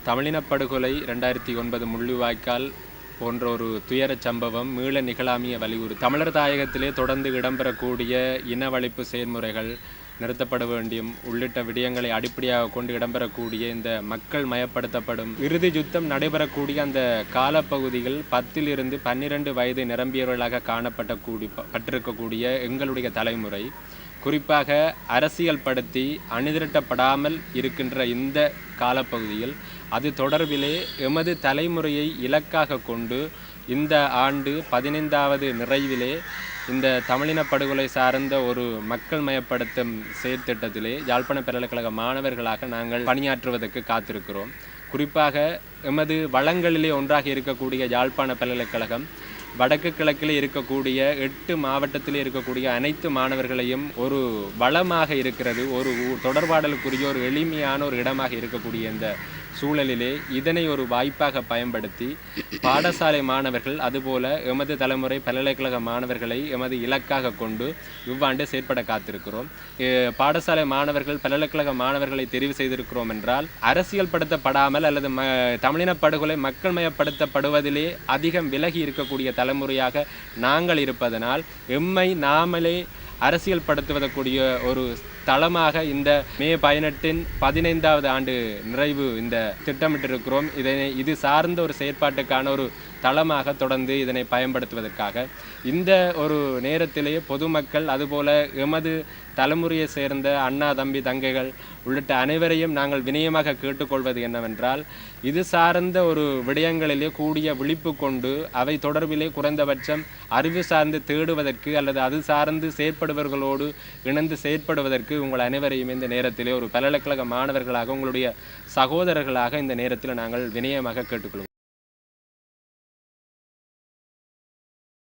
தமிழினப் படுகொலை 2009 முள்ளிவாய்க்கால் போன்ற ஒரு துயரச் சம்பவம் மீள நிகழாமைய தமிழர் தாயகத்திலே தொடர்ந்து இடம்பெறக்கூடிய இனவழிப்பு செயல்முறைகள் நிறுத்தப்பட வேண்டியும் உள்ளிட்ட விடயங்களை அடிப்படையாக கொண்டு இடம்பெறக்கூடிய இந்த மக்கள் மயப்படுத்தப்படும் இறுதி யுத்தம் நடைபெறக்கூடிய அந்த காலப்பகுதிகள் 10 இருந்து 12 வயது நிரம்பியவர்களாக பட்டிருக்கக்கூடிய எங்களுடைய தலைமுறை குறிப்பாக அரசியல் படுத்தி அணிதிரட்டப்படாமல் இருக்கின்ற இந்த காலப்பகுதியில் அது தொடர்பிலே எமது தலைமுறையை இலக்காக கொண்டு இந்த ஆண்டு 15வது நிறைவிலே இந்த தமிழின படுகொலை சார்ந்த ஒரு மக்கள் மயப்படுத்தும் செயற்திட்டத்திலே யாழ்ப்பாண பல்கலைக்கழக மாணவர்களாக நாங்கள் பணியாற்றுவதற்கு காத்திருக்கிறோம். குறிப்பாக எமது வளங்களிலே ஒன்றாக இருக்கக்கூடிய யாழ்ப்பாண பல்கலைக்கழகம் வடக்கு கிழக்கிலே இருக்கக்கூடிய 8 மாவட்டத்திலே இருக்கக்கூடிய அனைத்து மாணவர்களையும் ஒரு வளமாக இருக்கிறது, ஒரு தொடர்பாடலுக்குரிய ஒரு எளிமையான ஒரு இடமாக இருக்கக்கூடிய இந்த சூழலிலே இதனை ஒரு வாய்ப்பாக பயன்படுத்தி பாடசாலை மாணவர்கள் அதுபோல எமது தலைமுறை பல்கலைக்கழக மாணவர்களை எமது இலக்காக கொண்டு இவ்வாண்டு செயற்பட காத்திருக்கிறோம். பாடசாலை மாணவர்கள் பல்கலைக்கழக மாணவர்களை தெரிவு செய்திருக்கிறோம் என்றால் அரசியல் படுத்தப்படாமல் அல்லது தமிழின படுகொலை மக்கள் மயப்படுத்தப்படுவதிலே அதிகம் விலகி இருக்கக்கூடிய தலைமுறையாக நாங்கள் இருப்பதனால் எம்மை நாமளே அரசியல் படுத்துவதற்குரிய ஒரு தளமாக இந்த மே 18 15வது ஆண்டு நிறைவு இந்த திட்டமிட்டிருக்கிறோம். இது சார்ந்த ஒரு செயற்பாட்டுக்கான ஒரு தளமாக தொடர்ந்து இதனை பயன்படுத்துவதற்காக இந்த ஒரு நேரத்திலேயே பொதுமக்கள் அதுபோல எமது தலைமுறையை சேர்ந்த அண்ணா தம்பி தங்கைகள் உள்ளிட்ட அனைவரையும் நாங்கள் வினயமாக கேட்டுக்கொள்வது என்னவென்றால் இது சார்ந்த ஒரு விடயங்களிலே கூடிய விழிப்பு கொண்டு அவை தொடர்பிலே குறைந்தபட்சம் அறிவு சார்ந்து தேடுவதற்கு அல்லது அது சார்ந்து செயற்படுபவர்களோடு இணைந்து செயற்படுவதற்கு உங்கள் அனைவரையும் இந்த நேரத்திலே ஒரு பல்கலைக்கழக மாணவர்களாக உங்களுடைய சகோதரர்களாக இந்த நேரத்தில் நாங்கள் வினயமாக கேட்டுக்கொள்வோம்.